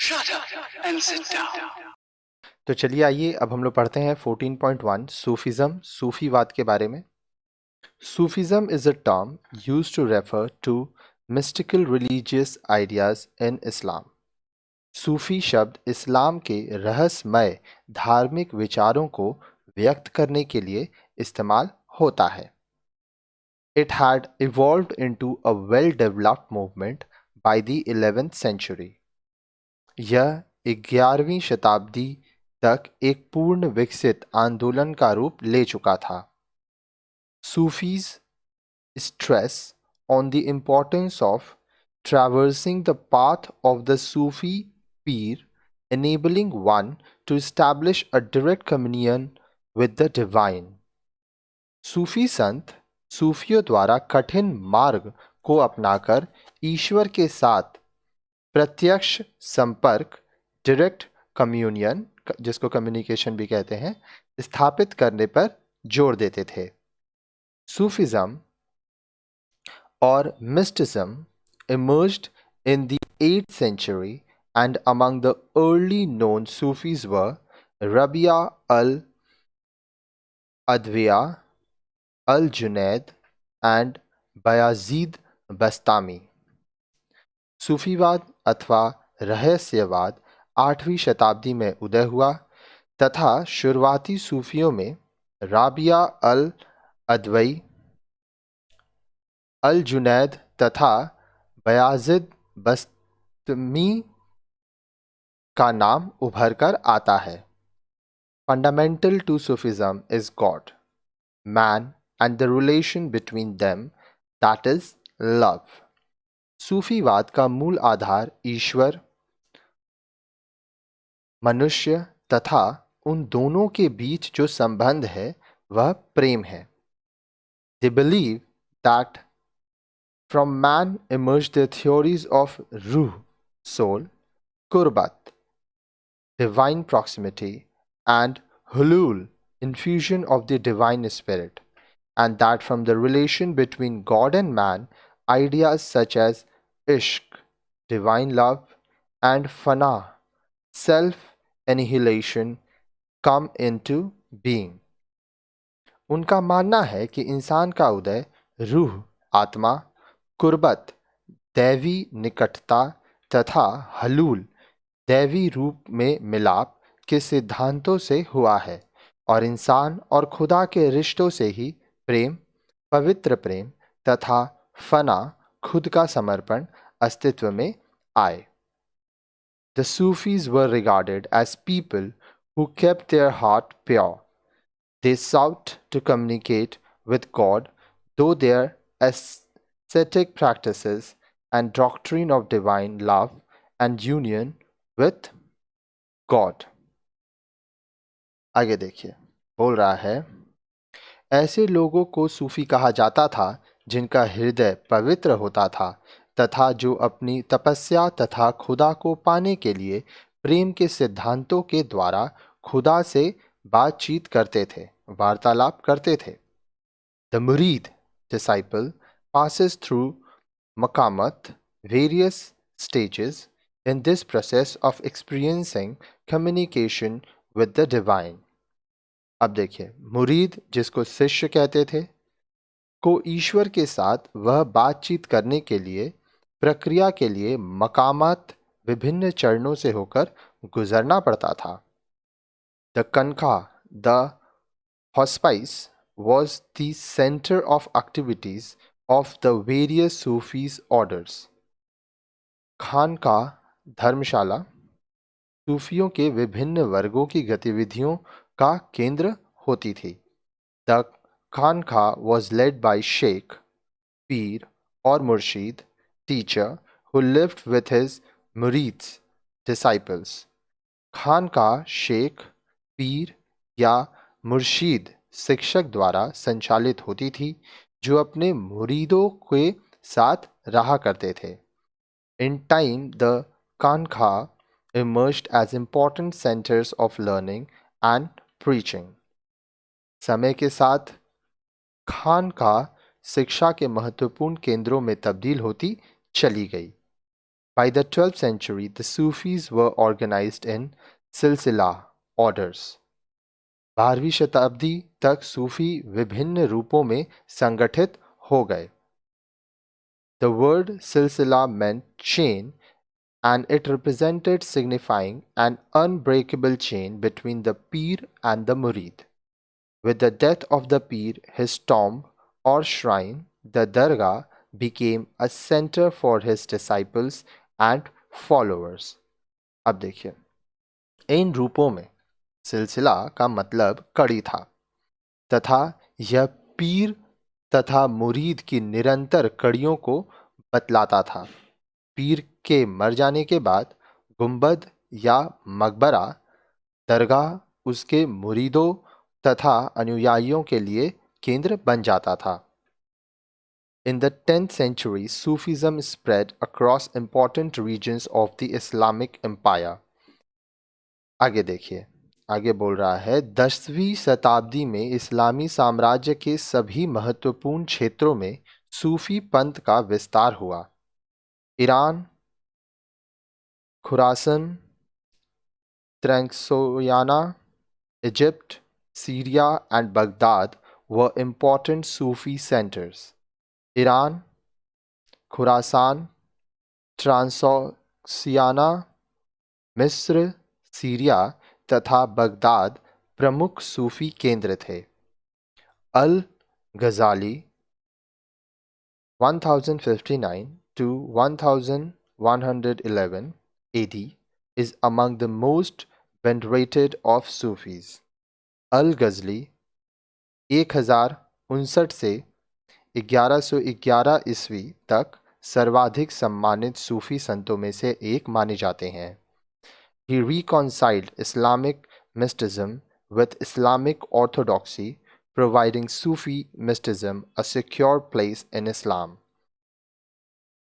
Shut up and sit down. तो चलिए आइए अब हम लोग पढ़ते हैं 14.1 सूफिज्म सूफीवाद के बारे में। Sufism is a term used to refer to mystical religious ideas in Islam. सूफी शब्द इस्लाम के रहस्यमय धार्मिक विचारों को व्यक्त करने के लिए इस्तेमाल होता है। It had evolved into a well-developed movement by the 11th century. यह 11वीं शताब्दी तक एक पूर्ण विकसित आंदोलन का रूप ले चुका था। Sufis stress on the importance of traversing the path of the Sufi peer, enabling one to establish a direct communion with the divine. सूफी संत सूफियों द्वारा कठिन मार्ग को अपनाकर ईश्वर के साथ प्रत्यक्ष संपर्क, डायरेक्ट कम्युनियन, जिसको कम्युनिकेशन भी कहते हैं, स्थापित करने पर जोर देते थे। सूफिज्म और मिस्टिज्म emerged in the 8th century, and among the early known Sufis were Rabia al-Adwiya, al-Junaid and Bayazid Bastami। सूफीवाद अथवा रहस्यवाद 8वीं शताब्दी में उदय हुआ तथा शुरुआती सूफियों में राबिया अल अदवई, अल जुनैद तथा बयाजिद बस्तमी का नाम उभर कर आता है। Fundamental to Sufism is God, man and the relation between them, that is love. सूफीवाद का मूल आधार ईश्वर, मनुष्य तथा उन दोनों के बीच जो संबंध है वह प्रेम है। They believe that from man emerged the theories of ruh, soul, kurbat, divine proximity, and hulul, infusion of the divine spirit, and that from the relation between God and man, ideas such as ishq, divine love, and fana, self-annihilation, come into being. उनका मानना है कि इंसान का उदय रूह, आत्मा, कुर्बत, दैवी निकटता तथा हलूल, दैवी रूप में मिलाप के सिद्धांतों से हुआ है और इंसान और खुदा के रिश्तों से ही प्रेम, पवित्र प्रेम तथा फना, खुद का समर्पण अस्तित्व में आए। The Sufis were regarded as people who kept their heart pure. They sought to communicate with God, though their ascetic practices and doctrine of divine love and union with God। आगे देखिए, बोल रहा है, ऐसे लोगों को सूफी कहा जाता था जिनका हृदय पवित्र होता था तथा जो अपनी तपस्या तथा खुदा को पाने के लिए प्रेम के सिद्धांतों के द्वारा खुदा से बातचीत करते थे, वार्तालाप करते थे। The murid, disciple, passes through maqamat, various stages in this process of experiencing communication with the divine। अब देखिए, मुरीद जिसको शिष्य कहते थे को ईश्वर के साथ वह बातचीत करने के लिए प्रक्रिया के लिए मकामात, विभिन्न चरणों से होकर गुजरना पड़ता था। The khanqah, the hospice was the center of activities of the various Sufis orders। खानका, धर्मशाला, सूफियों के विभिन्न वर्गों की गतिविधियों का केंद्र होती थी। The khanqah was led by shaikh, pir और Murshid, teacher who lived with his murids, disciples। खानका Sheikh, पीर या मुर्शीद शिक्षक द्वारा संचालित होती थी जो अपने मुरीदों के साथ रहा करते थे। In time, the Kanha emerged as important centers of learning and preaching। समय के साथ खानका शिक्षा के महत्वपूर्ण केंद्रों में तब्दील होती चली गई। By the 12th century, the Sufis were organized in silsila orders. 12वीं शताब्दी तक सूफी विभिन्न रूपों में संगठित हो गए. The word silsila meant chain, and it represented signifying an unbreakable chain between the Pir and the Murid. With the death of the Pir, his tomb or shrine, the Dargah, became a center for his disciples and followers. अब देखिए, इन रूपों में सिलसिला का मतलब कड़ी था तथा यह पीर तथा मुरीद की निरंतर कड़ियों को बतलाता था. पीर के मर जाने के बाद गुंबद या मकबरा दरगाह उसके मुरीदों तथा अनुयायियों के लिए केंद्र बन जाता था. In the 10th century, Sufism spread across important regions of the Islamic Empire. आगे देखिए, आगे बोल रहा है 10वीं शताब्दी में इस्लामी साम्राज्य के सभी महत्वपूर्ण क्षेत्रों में सूफी पंथ का विस्तार हुआ. Iran, Khurasan, Transoxiana, Egypt, Syria and Baghdad were important Sufi centers. Iran, Khurasan, Transoxiana, मिस्र, सीरिया तथा बगदाद प्रमुख सूफी केंद्र थे. अल गजाली 1059 to 1111 AD is among the most venerated of Sufis. अल-गज़ली 1059 से 1111 ईस्वी तक सर्वाधिक सम्मानित सूफी संतों में से एक माने जाते हैं. He reconciled Islamic mysticism with Islamic orthodoxy, providing Sufi mysticism a secure place in Islam.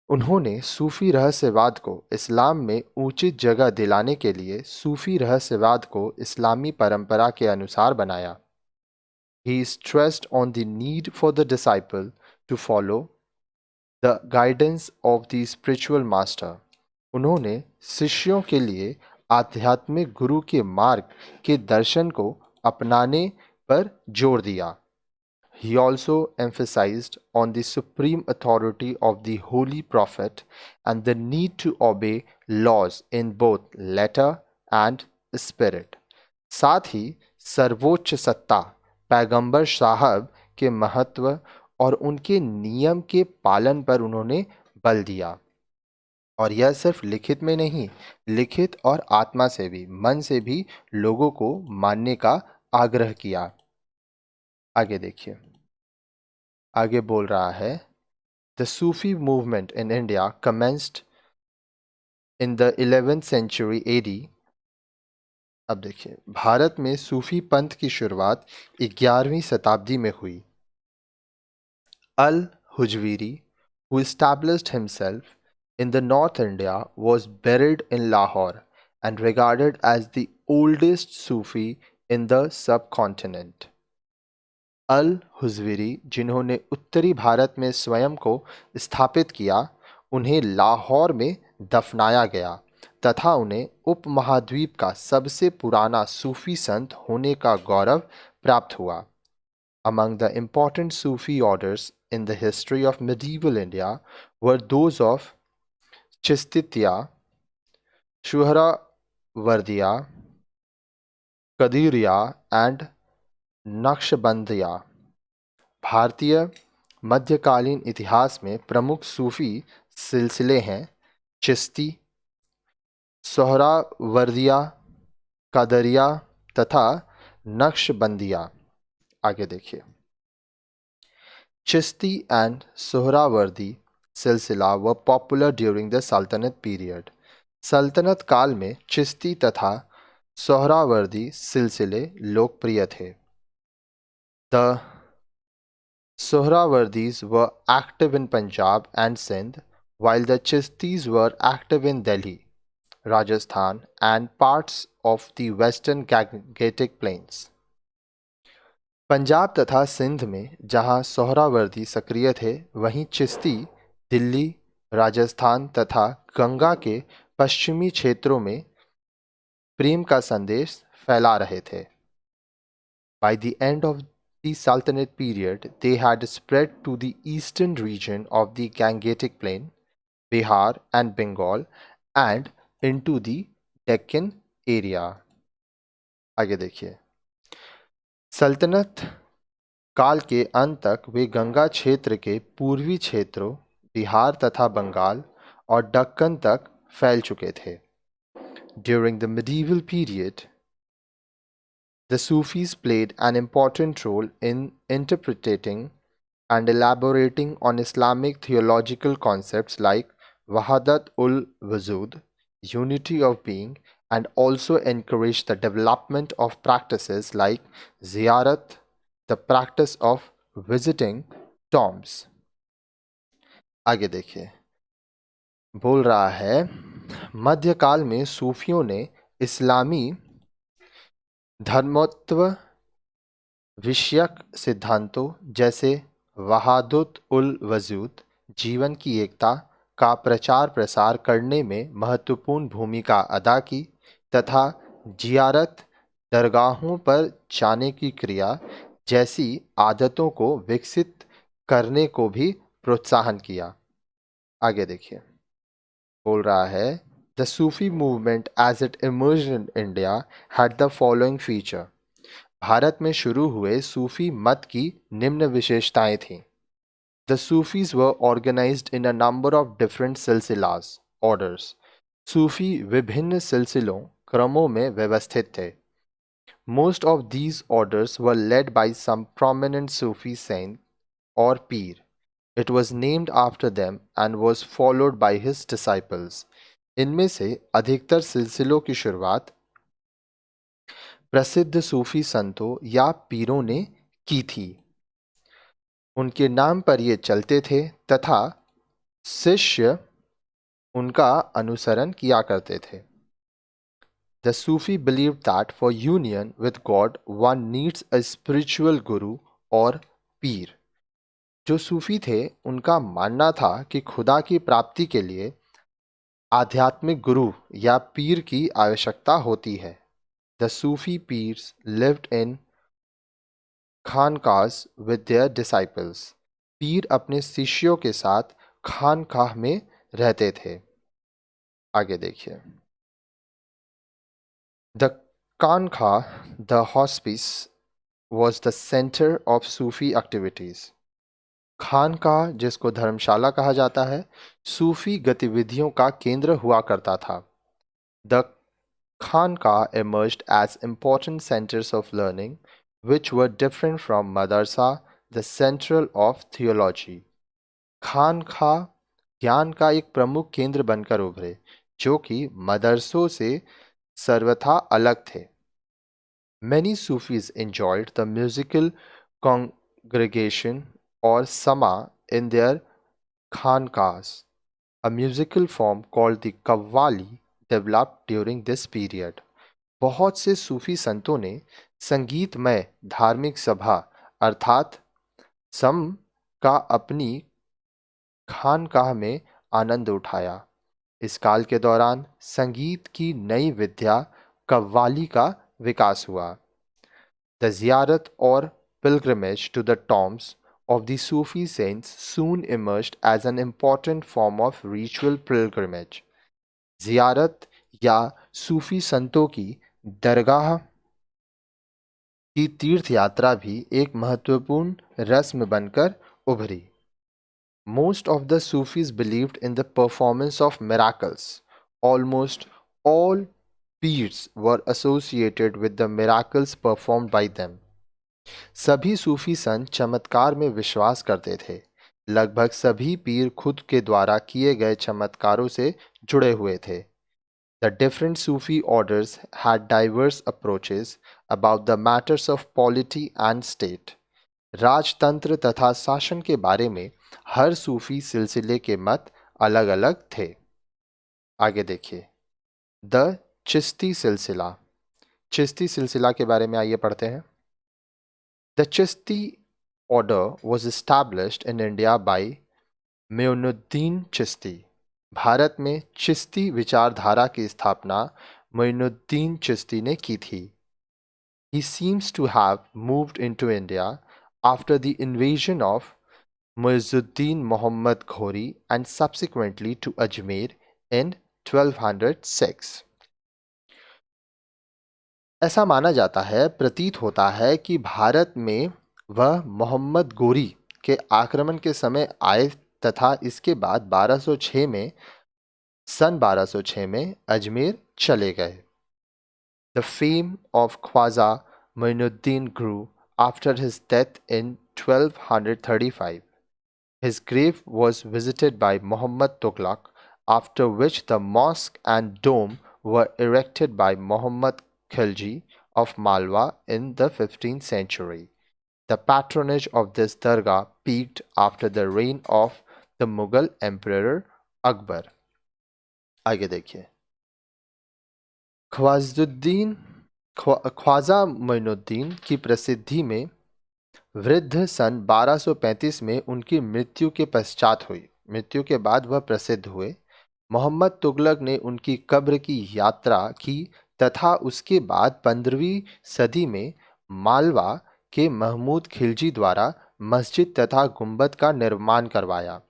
उन्होंने सूफी रहस्यवाद को इस्लाम में उचित जगह दिलाने के लिए सूफी रहस्यवाद को इस्लामी परंपरा के अनुसार बनाया. He stressed on the need for the disciple to follow the guidance of the spiritual master. उन्होंने शिष्यों के लिए आध्यात्मिक गुरु के मार्ग के दर्शन को अपनाने पर जोर दिया. He also emphasized on the supreme authority of the Holy Prophet and the need to obey laws in both letter and spirit. साथ ही सर्वोच्च सत्ता पैगंबर साहब के महत्व और उनके नियम के पालन पर उन्होंने बल दिया. और यह सिर्फ लिखित में नहीं, लिखित और आत्मा से भी, मन से भी लोगों को मानने का आग्रह किया. आगे देखिए, आगे बोल रहा है the Sufi movement in India commenced in the 11th century AD. अब देखिए, भारत में सूफी पंथ की शुरुआत 11वीं शताब्दी में हुई. अल हुजवीरी, who established himself in the North India, was buried in Lahore and regarded as the oldest Sufi in the subcontinent. अल हुजवीरी, जिन्होंने उत्तरी भारत में स्वयं को स्थापित किया, उन्हें लाहौर में दफनाया गया तथा उन्हें उपमहाद्वीप का सबसे पुराना सूफी संत होने का गौरव प्राप्त हुआ. Among the important Sufi orders in the history of medieval India were those of Chistitiya, Suhrawardiya, Qadiriya and Naqshbandiya. भारतीय मध्यकालीन इतिहास में प्रमुख सूफी सिलसिले हैं चिश्ती, सोहरावर्दिया, कादरिया तथा नक्शबंदिया. आगे देखिए, चिश्ती एंड सोहरावर्दी सिलसिला वर पॉपुलर ड्यूरिंग द सल्तनत पीरियड. सल्तनत काल में चिश्ती तथा सोहरावर्दी सिलसिले लोकप्रिय थे. The Sohrawardis were active in Punjab and Sindh, while the Chistis were active in Delhi, Rajasthan and parts of the western Gangetic Plains. Punjab तथा सिंध में जहां सोहरावर्दी सक्रिय थे, वहीं चिश्ती दिल्ली, राजस्थान तथा गंगा के पश्चिमी क्षेत्रों में प्रेम का संदेश फैला रहे थे। By the end of the Sultanate period, they had spread to the eastern region of the Gangetic Plain, Bihar and Bengal, and into the Deccan area. आगे देखिए, सल्तनत काल के अंत तक वे गंगा क्षेत्र के पूर्वी क्षेत्रों, बिहार तथा बंगाल और दक्कन तक फैल चुके थे। During the medieval period, the Sufis played an important role in interpreting and elaborating on Islamic theological concepts like Wahadat ul Wujud, unity of being, and also encouraged the development of practices like ziyarat, the practice of visiting tombs. आगे देखिए, बोल रहा है मध्यकाल में सूफियों ने इस्लामी धर्मोत्व विषयक सिद्धांतों जैसे वहादत उल वजूद, जीवन की एकता का प्रचार प्रसार करने में महत्वपूर्ण भूमिका अदा की तथा जियारत, दरगाहों पर जाने की क्रिया जैसी आदतों को विकसित करने को भी प्रोत्साहन किया। आगे देखिए, बोल रहा है the Sufi movement as it emerged in India had the following feature. Bharat में शुरू हुए सूफी मत की निम्न विशेषताएं थीं। The Sufis were organised in a number of different silsilas orders. सूफी विभिन्न सिलसिलों क्रमों में व्यवस्थित थे। Most of these orders were led by some prominent Sufi saint और pir. It was named after them and was followed by his disciples. इनमें से अधिकतर सिलसिलों की शुरुआत प्रसिद्ध सूफी संतों या पीरों ने की थी। उनके नाम पर ये चलते थे तथा शिष्य उनका अनुसरण किया करते थे। The Sufi believed that for union with God one needs a spiritual guru और पीर। जो सूफी थे उनका मानना था कि खुदा की प्राप्ति के लिए आध्यात्मिक गुरु या पीर की आवश्यकता होती है। The Sufi peers lived in khanqahs with their disciples. पीर अपने शिष्यों के साथ खानकाह में रहते थे। आगे देखिए, the khanqah the hospice was the centre of Sufi activities. खानकाह, जिसको धर्मशाला कहा जाता है, सूफी गतिविधियों का केंद्र हुआ करता था। The Khanqah emerged as important centers of learning which were different from madrasa, the central of theology. खानखा ज्ञान का एक प्रमुख केंद्र बनकर उभरे जो कि मदरसों से सर्वथा अलग थे। Many Sufis enjoyed the musical congregation or sama in their khankas. A musical form called the Qawwali developed during this period. बहुत से सूफी संतों ने संगीतमय धार्मिक सभा अर्थात सम का अपनी खानकाह में आनंद उठाया। इस काल के दौरान संगीत की नई विद्या कव्वाली का विकास हुआ। द जियारत और pilgrimage to the tombs of the Sufi saints soon emerged as an important form of ritual pilgrimage. जियारत या सूफी संतों की दरगाह की तीर्थ यात्रा भी एक महत्वपूर्ण रस्म बनकर उभरी। Most of the Sufis believed in the performance of miracles. Almost all peers were associated with the miracles performed by them. सभी सूफी संत चमत्कार में विश्वास करते थे। लगभग सभी पीर खुद के द्वारा किए गए चमत्कारों से जुड़े हुए थे। The different Sufi orders had diverse approaches about the matters of polity and state. राजतंत्र तथा शासन के बारे में हर सूफी सिलसिले के मत अलग अलग थे। आगे देखिए, द चिश्ती सिलसिला। चिश्ती सिलसिला के बारे में आइए पढ़ते हैं। The Chishti order was established in India by Moinuddin Chishti. Bharat में चिश्ती विचारधारा की स्थापना मोइनुद्दीन चिश्ती ने की थी। He seems to have moved into India after the invasion of Muizzuddin Muhammad Ghori and subsequently to Ajmer in 1206. ऐसा माना जाता है, प्रतीत होता है कि भारत में वह मोहम्मद गोरी के आक्रमण के समय आए तथा इसके बाद 1206 में अजमेर चले गए। The fame of Khwaja Muinuddin grew after his death in 1235. His grave was visited by Muhammad Tughlaq, after which the mosque and dome were erected by Muhammad Khilji of Malwa in the 15th century. The patronage of this dargah peaked after the reign of the Mughal Emperor Akbar. आगे देखिए, ख्वाजा मोइनुद्दीन की प्रसिद्धि में वृद्ध सन 1235 में उनकी मृत्यु के पश्चात हुई। मृत्यु के बाद वह प्रसिद्ध हुए। मोहम्मद तुगलक ने उनकी कब्र की यात्रा की तथा उसके बाद 15वीं सदी में मालवा के महमूद खिलजी द्वारा मस्जिद तथा गुंबद का निर्माण करवाया।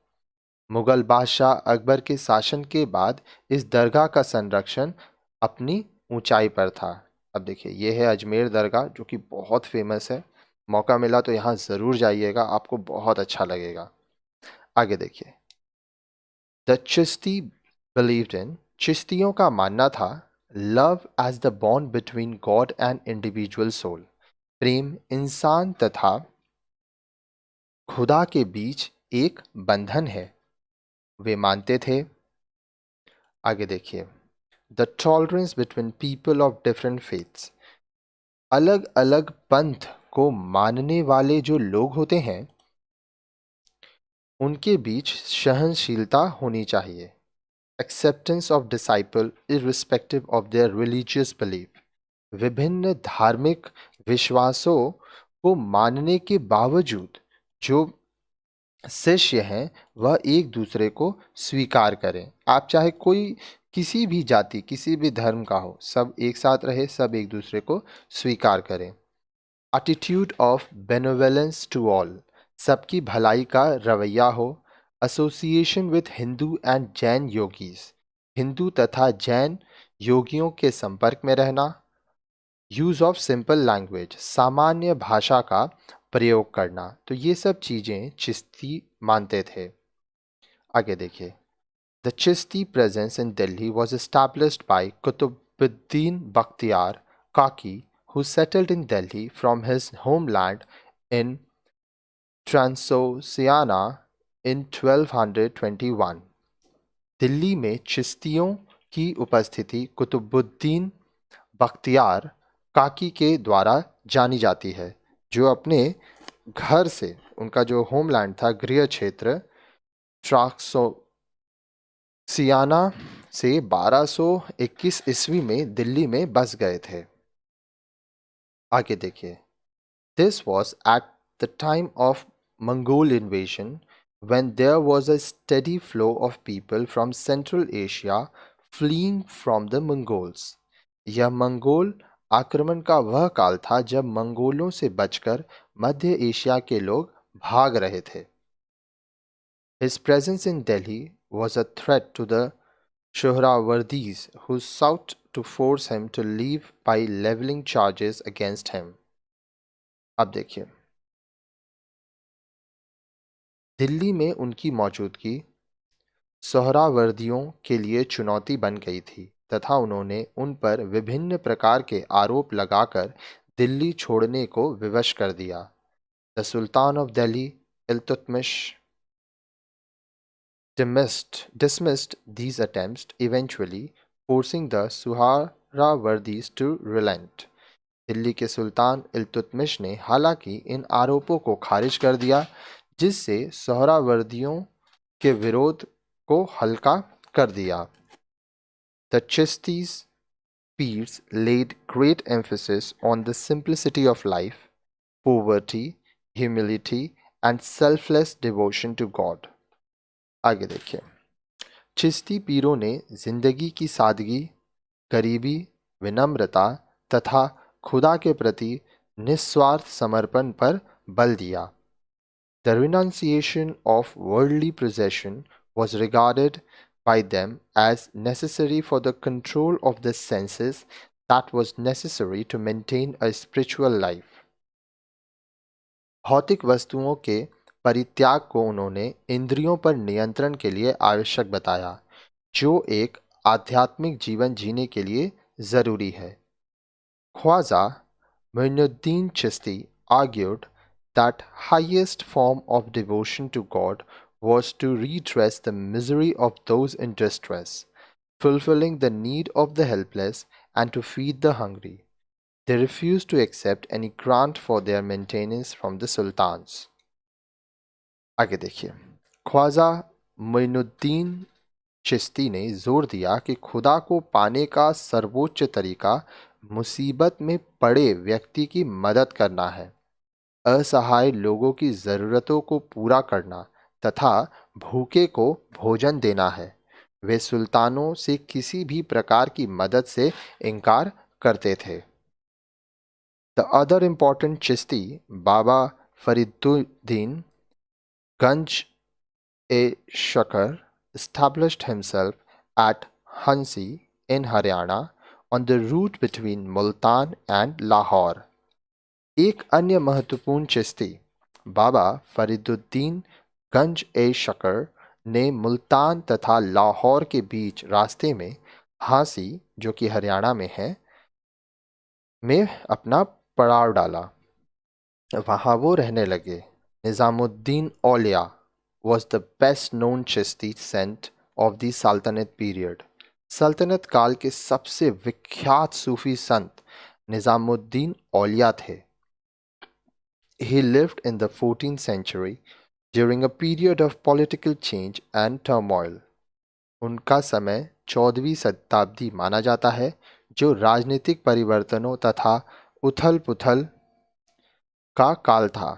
मुगल बादशाह अकबर के शासन के बाद इस दरगाह का संरक्षण अपनी ऊंचाई पर था। अब देखिए, यह है अजमेर दरगाह जो कि बहुत फेमस है। मौका मिला तो यहाँ ज़रूर जाइएगा, आपको बहुत अच्छा लगेगा। आगे देखिए, द चिश्ती बिलीव्ड इन, चिश्तियों का मानना था, love as the bond between God and individual soul, प्रेम इंसान तथा खुदा के बीच एक बंधन है। वे मानते थे, आगे देखिए, the tolerance between people of different faiths, अलग अलग पंथ को मानने वाले जो लोग होते हैं उनके बीच सहनशीलता होनी चाहिए। Acceptance of disciple irrespective of their religious belief, विभिन्न धार्मिक विश्वासों को मानने के बावजूद जो शिष्य हैं वह एक दूसरे को स्वीकार करें। आप चाहे कोई किसी भी जाति किसी भी धर्म का हो, सब एक साथ रहे, सब एक दूसरे को स्वीकार करें। एटीट्यूड ऑफ बेनोवेलेंस टू ऑल, सबकी भलाई का रवैया हो। Association with Hindu and Jain yogis, Hindu तथा जैन योगियों के संपर्क में रहना। यूज ऑफ सिंपल लैंग्वेज, सामान्य भाषा का प्रयोग करना। तो ये सब चीज़ें चिश्ती मानते थे। आगे देखिए, the Chishti presence in Delhi was established by Qutbuddin Bakhtiyar Kaki, who settled in Delhi from his homeland in Transoxiana in 1221. Delhi में चिश्तियों की उपस्थिति कुतुबुद्दीन बख्तियार काकी के द्वारा जानी जाती है, जो अपने घर से, उनका जो होमलैंड था, गृह क्षेत्र ट्राक्सोसियाना से 1221 ईस्वी में दिल्ली में बस गए थे। आगे देखिए, this was at the time of Mongol invasion, when there was a steady flow of people from Central Asia fleeing from the Mongols. यह मंगोल आक्रमण का वह काल था जब मंगोलों से बचकर मध्य एशिया के लोग भाग रहे थे। His presence in Delhi was a threat to the Shohrawardis, who sought to force him to leave by leveling charges against him. अब देखिए, दिल्ली में उनकी मौजूदगी सोहरावर्दियों के लिए चुनौती बन गई थी तथा उन्होंने उन पर विभिन्न प्रकार के आरोप लगाकर दिल्ली छोड़ने को विवश कर दिया। The sultan of Delhi Iltutmish dismissed these attempts, eventually forcing the Suharawardis to relent. Delhi के सुल्तान इल्तुतमिश ने हालांकि इन आरोपों को खारिज कर दिया, जिससे सोहरावर्दियों के विरोध को हल्का कर दिया। The Chistis peers laid great emphasis on the simplicity of life, poverty, humility, and selfless devotion to God. आगे देखिए, चिश्ती पीरों ने जिंदगी की सादगी, गरीबी, विनम्रता तथा खुदा के प्रति निस्वार्थ समर्पण पर बल दिया। The renunciation of worldly possession was regarded by them as necessary for the control of the senses that was necessary to maintain a spiritual life. भौतिक वस्तुओं के परित्याग को उन्होंने इंद्रियों पर नियंत्रण के लिए आवश्यक बताया, जो एक आध्यात्मिक जीवन जीने के लिए जरूरी है। Khwaja Muinuddin Chishti argued that highest form of devotion to God was to redress the misery of those in distress, fulfilling the need of the helpless and to feed the hungry. They refused to accept any grant for their maintenance from the sultans. आगे देखिए, ख्वाजा मोइनुद्दीन चिश्ती ने जोर दिया कि खुदा को पाने का सर्वोच्च तरीका मुसीबत में पड़े व्यक्ति की मदद करना है, असहाय लोगों की ज़रूरतों को पूरा करना तथा भूखे को भोजन देना है। वे सुल्तानों से किसी भी प्रकार की मदद से इनकार करते थे। The other important Chishti Baba Fariduddin Ganj A Shankar established himself at Hansi in Haryana on the route between Multan and Lahore. एक अन्य महत्वपूर्ण चिश्ती बाबा फरीदुद्दीन गंज ए शकर ने मुल्तान तथा लाहौर के बीच रास्ते में हांसी, जो कि हरियाणा में है, में अपना पड़ाव डाला। वहाँ वो रहने लगे। निज़ामुद्दीन औलिया was the best known Chishti saint of the Sultanate period. सल्तनत काल के सबसे विख्यात सूफी संत निज़ामुद्दीन औलिया थे। He lived in the 14th century during a period of political change and turmoil. उनका समय 14वीं शताब्दी माना जाता है, जो राजनीतिक परिवर्तनों तथा उथल-पुथल का काल था।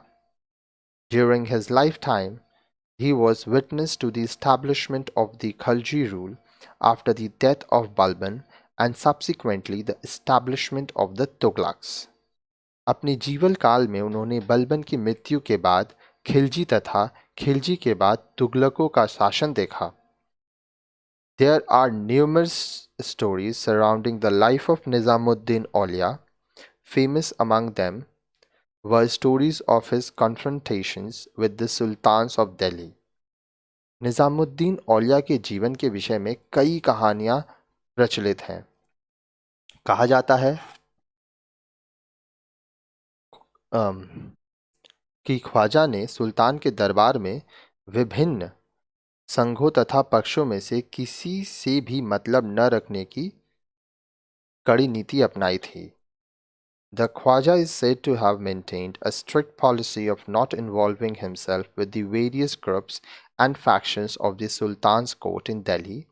During his lifetime, he was witness to the establishment of the Khalji rule after the death of Balban and subsequently the establishment of the Tughlaqs. अपने जीवन काल में उन्होंने बलबन की मृत्यु के बाद खिलजी तथा खिलजी के बाद तुगलकों का शासन देखा। There are numerous stories surrounding the life of Nizamuddin Aulia. Famous among them were stories of his confrontations with the sultans of Delhi. Nizamuddin औलिया के जीवन के विषय में कई कहानियां प्रचलित हैं। कहा जाता है कि ख्वाजा ने सुल्तान के दरबार में विभिन्न संघों तथा पक्षों में से किसी से भी मतलब न रखने की कड़ी नीति अपनाई थी। The Khwaja is said to have maintained a strict policy of not involving himself with the various groups and factions of the Sultan's court in Delhi,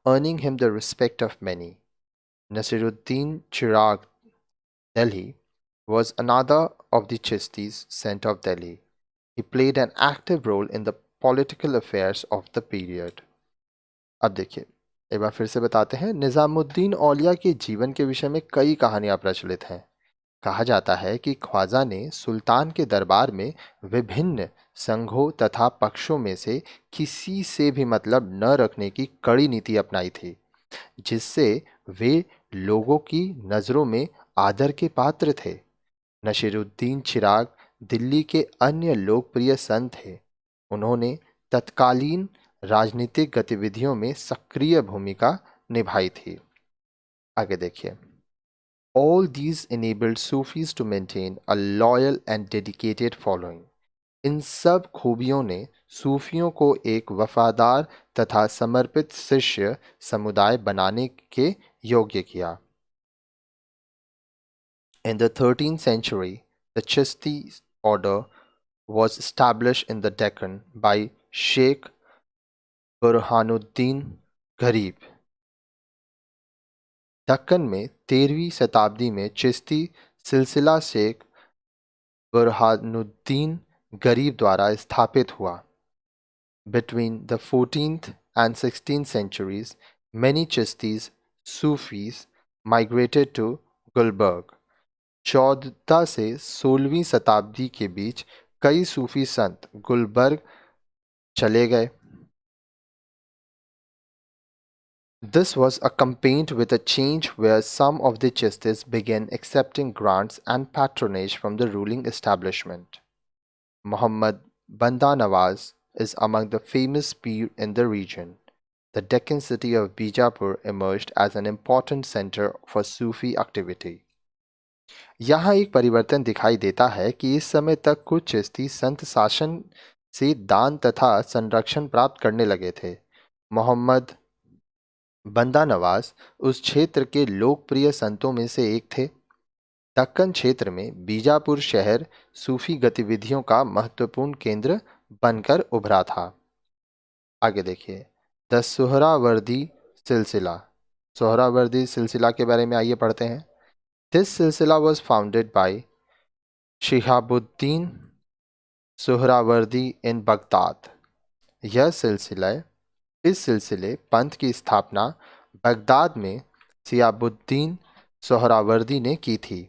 earning him the respect of many. Nasiruddin Chirag, Delhi, was another of the Chistis sent of Delhi. He played an active role in the political affairs of the period. अब देखिए, एक बार फिर से बताते हैं। निज़ामुद्दीन औलिया के जीवन के विषय में कई कहानियां प्रचलित हैं। कहा जाता है कि ख्वाजा ने सुल्तान के दरबार में विभिन्न संघों तथा पक्षों में से किसी से भी मतलब न रखने की कड़ी नीति अपनाई थी, जिससे वे लोगों की नज़रों में आदर के पात्र थे। नसीरुद्दीन चिराग दिल्ली के अन्य लोकप्रिय संत थे। उन्होंने तत्कालीन राजनीतिक गतिविधियों में सक्रिय भूमिका निभाई थी। आगे देखिए, all these enabled Sufis to maintain a loyal and dedicated following. इन सब खूबियों ने सूफियों को एक वफादार तथा समर्पित शिष्य समुदाय बनाने के योग्य किया। In the 13th century, the Chishti order was established in the Deccan by Sheikh Burhanuddin Gharib. Deccan में 13वीं शताब्दी में चिश्ती सिलसिला शेख बुरहानुद्दीन गरीब द्वारा स्थापित हुआ। Between the 14th and 16th centuries, many Chistis, Sufis migrated to Gulbarg. 14 से 16वीं शताब्दी के बीच कई सूफी संत गुलबर्ग चले गए. This was accompanied with a change where some of the Chistis began accepting grants and patronage from the ruling establishment. Muhammad Banda Nawaz is among the famous Pir in the region. The Deccan city of Bijapur emerged as an important center for Sufi activity. यहाँ एक परिवर्तन दिखाई देता है कि इस समय तक कुछ चिश्ती संत शासन से दान तथा संरक्षण प्राप्त करने लगे थे. मोहम्मद बंदा नवाज उस क्षेत्र के लोकप्रिय संतों में से एक थे. दक्कन क्षेत्र में बीजापुर शहर सूफी गतिविधियों का महत्वपूर्ण केंद्र बनकर उभरा था. आगे देखिए, द सोहरावर्दी सिलसिला. सोहरावर्दी सिलसिला के बारे में आइए पढ़ते हैं. दिस सिलसिला was founded by Shihabuddin Suhrawardy in Baghdad. इस सिलसिले पंथ की स्थापना बगदाद में शिहाबुद्दीन सोहरावर्दी ने की थी.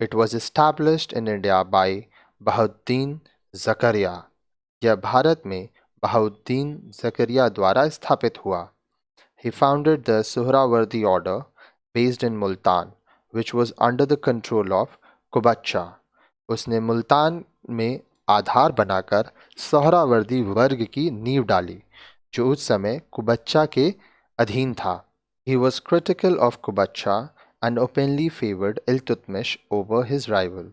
It was established in India by Bahauddin Zakariya. यह भारत में बहाउद्दीन जकरिया द्वारा स्थापित हुआ. He founded the Sohrawardi order based in Multan, which was under the control of कुबच्चा. उसने मुल्तान में आधार बनाकर सोहरावर्दी वर्ग की नींव डाली, जो उस समय कुबच्चा के अधीन था. He was critical of कुबच्चा and openly favored Iltutmish over his rival.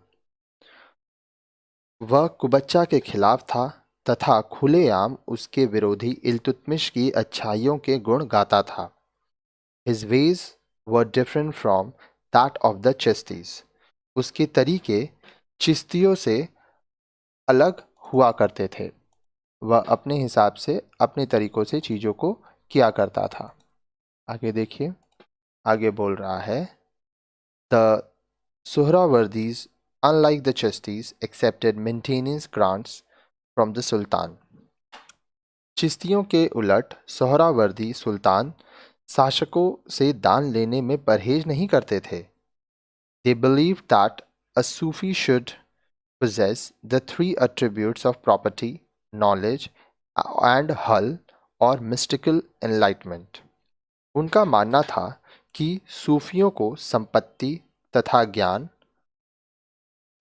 वह कुबच्चा के खिलाफ था तथा खुलेआम उसके विरोधी इल्तुतमिश की अच्छाइयों के गुण गाता था. His ways were different from that of the Chistis. उसके तरीके चिश्तियों से अलग हुआ करते थे. वह अपने हिसाब से अपने तरीकों से चीज़ों को किया करता था. आगे देखिए, आगे बोल रहा है, The Sohrawardis, unlike the Chistis, accepted maintenance grants from the Sultan. चिश्तियों के उलट सोहरावर्दी सुल्तान शासकों से दान लेने में परहेज नहीं करते थे. They believed that a Sufi should possess the three attributes of property, knowledge, and hull or mystical enlightenment. उनका मानना था कि सूफियों को संपत्ति तथा ज्ञान,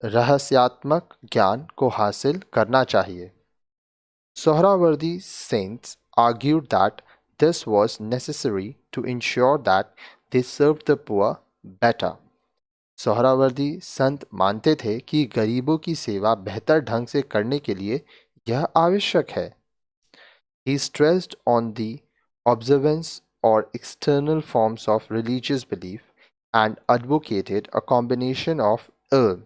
रहस्यात्मक ज्ञान को हासिल करना चाहिए. Sohrawardi saints argued that this was necessary to ensure that they served the poor better. Suhrawardy संत मानते थे कि गरीबों की सेवा बेहतर ढंग से करने के लिए यह आवश्यक है. He stressed on the observance or external forms of religious belief and advocated a combination of ilm,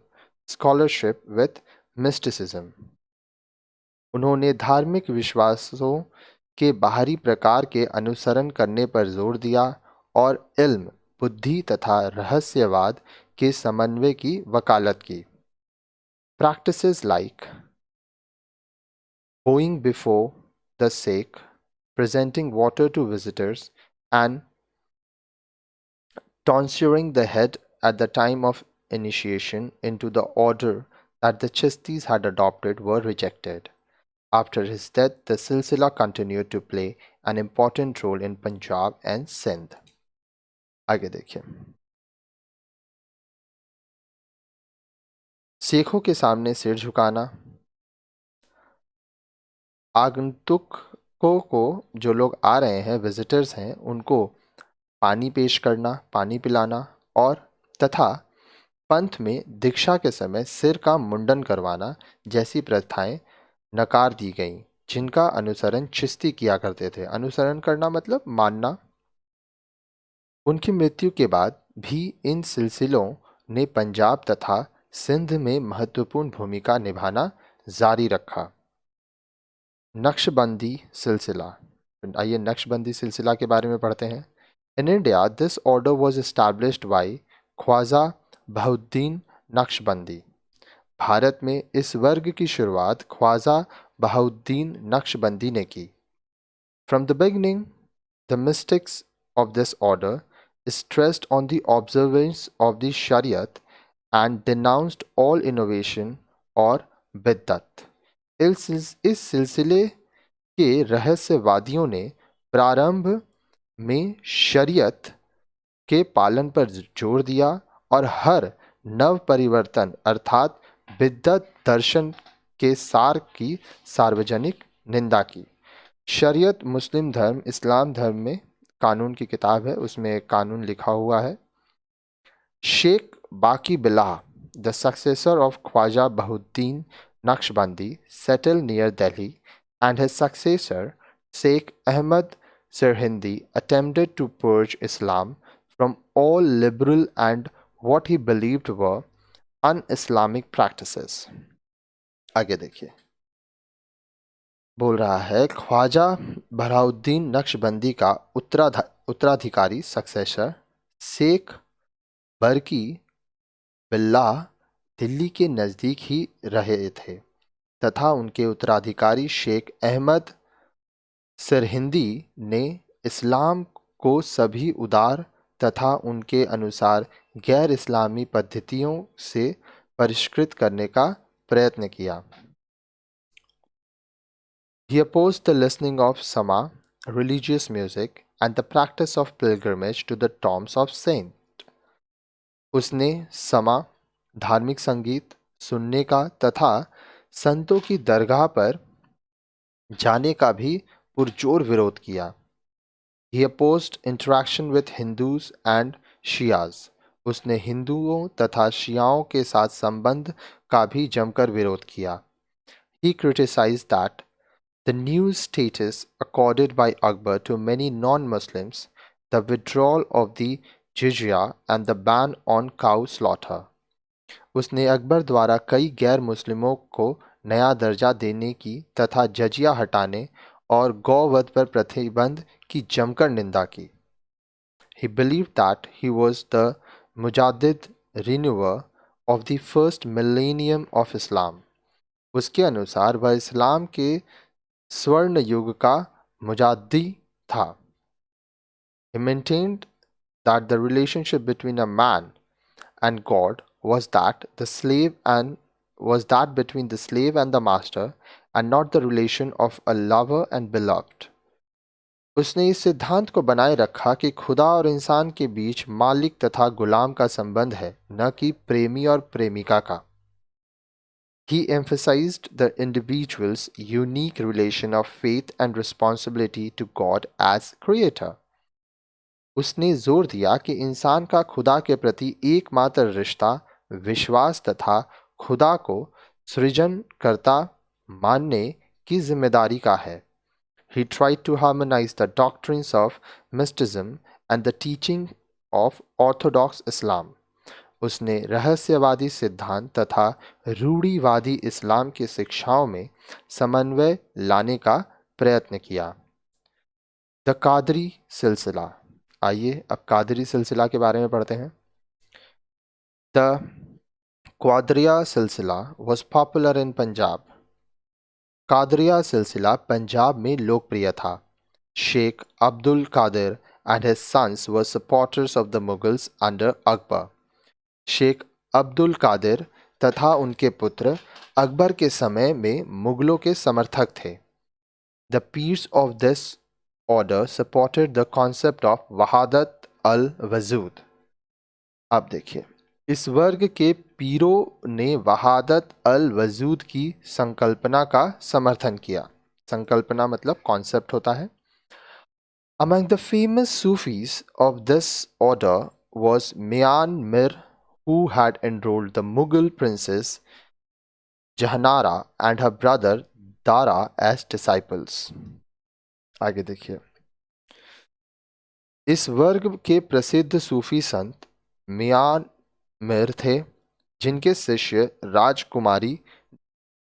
scholarship with mysticism. उन्होंने धार्मिक विश्वासों के बाहरी प्रकार के अनुसरण करने पर जोर दिया और इल्म, बुद्धि तथा रहस्यवाद के समन्वय की वकालत की. Practices like bowing before the sick, presenting water to visitors, and tonsuring the head at the time of initiation into the order that the Chistis had adopted were rejected. After his death, the silsila continued to play an important role in Punjab and Sindh. आगे देखिए, शेखों के सामने सिर झुकाना, आगंतुकों को, जो लोग आ रहे हैं, विजिटर्स हैं, उनको पानी पेश करना, पानी पिलाना और तथा पंथ में दीक्षा के समय सिर का मुंडन करवाना जैसी प्रथाएं नकार दी गईं, जिनका अनुसरण चिश्ती किया करते थे. अनुसरण करना मतलब मानना. उनकी मृत्यु के बाद भी इन सिलसिलों ने पंजाब तथा सिंध में महत्वपूर्ण भूमिका निभाना जारी रखा. नक्शबंदी सिलसिला. आइए नक्शबंदी सिलसिला के बारे में पढ़ते हैं. In India this order was established by Khwaja Bahauddin Naqshbandi. Bharat में इस वर्ग की शुरुआत ख्वाजा बहाउद्दीन नक्शबंदी ने की। From the beginning, the mystics of this order stressed on the observance of the Shariat and denounced all innovation और बिद्दत। इस सिलसिले के रहस्यवादियों ने प्रारंभ में शरीयत के पालन पर जोर दिया और हर नव परिवर्तन अर्थात बिद्दत दर्शन के सार की सार्वजनिक निंदा की। शरीयत मुस्लिम धर्म इस्लाम धर्म में कानून की किताब है, उसमें एक कानून लिखा हुआ है। Shaikh Baqi Billah, the successor of Khwaja Bahauddin Naqshbandi, settled near Delhi, and his successor, Sheikh Ahmad Sirhindi, attempted to purge Islam from all liberal and what he believed were un-Islamic practices। आगे देखिए, बोल रहा है ख्वाजा बहाउद्दीन नक्शबंदी का उत्तराधिकारी सक्सेसर शेख बरकी बिल्लाह दिल्ली के नज़दीक ही रहे थे तथा उनके उत्तराधिकारी शेख अहमद सरहिंदी ने इस्लाम को सभी उदार तथा उनके अनुसार गैर इस्लामी पद्धतियों से परिष्कृत करने का प्रयत्न किया। He opposed the listening of Sama, religious music, and the practice of pilgrimage to the tombs of saints। उसने समा, धार्मिक संगीत सुनने का तथा संतों की दरगाह पर जाने का भी पुरजोर विरोध किया। He opposed interaction with Hindus and Shias। उसने हिंदुओं तथा शियाओं के साथ संबंध का भी जमकर विरोध किया। He criticized that the new status accorded by Akbar to many non-Muslims, the withdrawal of the jizya and the ban on cow slaughter। उसने अकबर द्वारा कई गैर मुस्लिमों को नया दर्जा देने की तथा जजिया हटाने और गौवध पर प्रतिबंध की जमकर निंदा की। He believed that he was the मुजाद्दिद renewer of the first millennium of Islam। उसके अनुसार वह इस्लाम के स्वर्ण युग का मुजाद्दी था। He maintained that the relationship between a man and God was that between the slave and the master and not the relation of a lover and beloved। उसने इस सिद्धांत को बनाए रखा कि खुदा और इंसान के बीच मालिक तथा गुलाम का संबंध है, न कि प्रेमी और प्रेमिका का। He emphasized the individual's unique relation of faith and responsibility to God as creator। उसने जोर दिया कि इंसान का खुदा के प्रति एकमात्र रिश्ता विश्वास तथा खुदा को सृजनकर्ता मानने की जिम्मेदारी का है। He tried to harmonize the doctrines of mysticism and the teaching of Orthodox Islam। उसने रहस्यवादी सिद्धांत तथा रूढ़िवादी इस्लाम की शिक्षाओं में समन्वय लाने का प्रयत्न किया। द कादरी सिलसिला, आइए अब कादरी सिलसिला के बारे में पढ़ते हैं। द क्वादरिया सिलसिला was popular in Punjab. Qadria सिलसिला पंजाब में लोकप्रिय था। Sheikh Abdul Qadir and his sons were supporters of the Mughals under Akbar। Sheikh Abdul Qadir तथा उनके पुत्र अकबर के समय में मुगलों के समर्थक थे। The peers of this order supported the concept of Wahadat अल वजूद। अब देखिए, इस वर्ग के पीरों ने वहादत अल वजूद की संकल्पना का समर्थन किया। संकल्पना मतलब कॉन्सेप्ट होता है। Among the famous Sufis of this order was Mian Mir, who had enrolled the Mughal princess Jahanara and her brother Dara as disciples। आगे देखिए, इस वर्ग के प्रसिद्ध सूफी संत मियान मिर थे, जिनके शिष्य राजकुमारी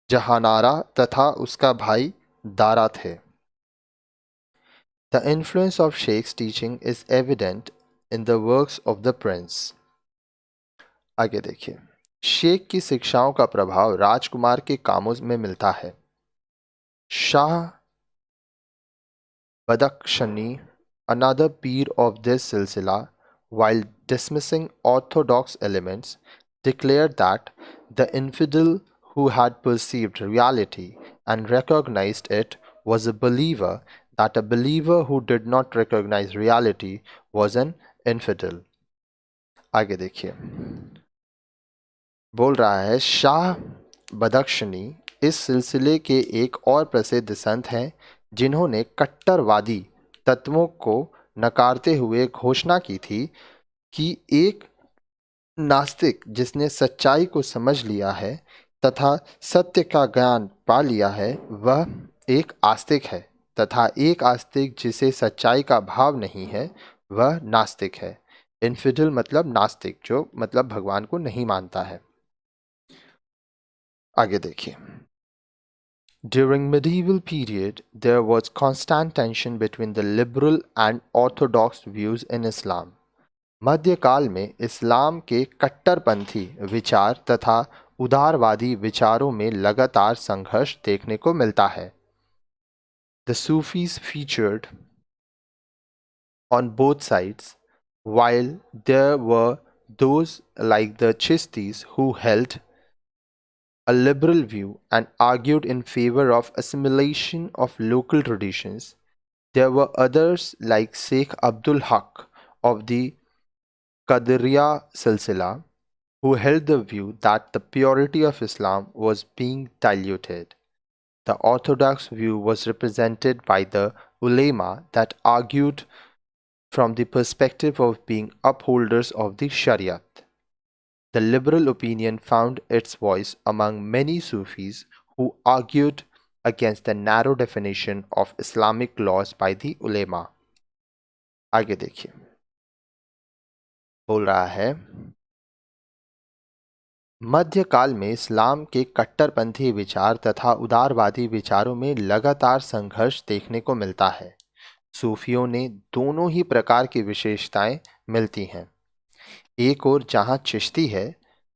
जहानारा तथा उसका भाई दारा थे। The influence of Sheikh's teaching is evident in the works of the prince। आगे देखिए, शेख की शिक्षाओं का प्रभाव राजकुमार के कामों में मिलता है। Shah Badakhshani, another peer of this silsila, while dismissing orthodox elements, declared that the infidel who had perceived reality and recognized it was a believer, that a believer who did not recognize reality was an infidel. आगे देखिए, बोल रहा है शाह बदख्शनी इस सिलसिले के एक और प्रसिद्ध संत हैं जिन्होंने कट्टरवादी तत्वों को नकारते हुए घोषणा की थी कि एक नास्तिक जिसने सच्चाई को समझ लिया है तथा सत्य का ज्ञान पा लिया है वह एक आस्तिक है, तथा एक आस्तिक जिसे सच्चाई का भाव नहीं है वह नास्तिक है। इनफिडल मतलब नास्तिक, जो मतलब भगवान को नहीं मानता है। आगे देखिए, During medieval period, there was constant tension between the liberal and orthodox views in Islam. मध्यकाल में इस्लाम के कट्टरपंथी विचार तथा उदारवादी विचारों में लगातार संघर्ष देखने को मिलता है। The Sufis featured on both sides, while there were those like the Chistis who held a liberal view and argued in favor of assimilation of local traditions. There were others like Sheikh Abdul Haq of the Qadiriya Silsila who held the view that the purity of Islam was being diluted. The orthodox view was represented by the ulema that argued from the perspective of being upholders of the Shariat. The liberal opinion found its voice among many Sufis who argued against the narrow definition of Islamic laws by the ulema. आगे देखिए, बोल रहा है मध्यकाल में इस्लाम के कट्टरपंथी विचार तथा उदारवादी विचारों में लगातार संघर्ष देखने को मिलता है। सूफियों ने दोनों ही प्रकार की विशेषताएं मिलती हैं। एक ओर जहां चिश्ती है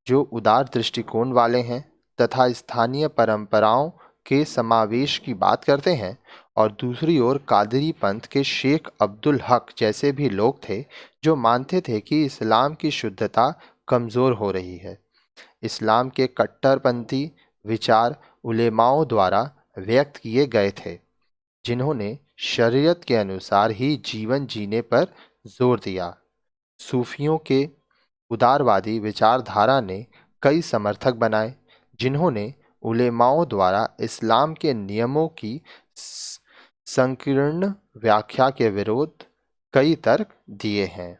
जो उदार दृष्टिकोण वाले हैं तथा स्थानीय परंपराओं के समावेश की बात करते हैं, और दूसरी ओर कादरी पंथ के शेख अब्दुल हक जैसे भी लोग थे जो मानते थे कि इस्लाम की शुद्धता कमज़ोर हो रही है। इस्लाम के कट्टरपंथी विचार उलेमाओं द्वारा व्यक्त किए गए थे जिन्होंने शरीयत के अनुसार ही जीवन जीने पर जोर दिया। सूफियों के उदारवादी विचारधारा ने कई समर्थक बनाए जिन्होंने उलेमाओं द्वारा इस्लाम के नियमों की संकीर्ण व्याख्या के विरोध कई तर्क दिए हैं।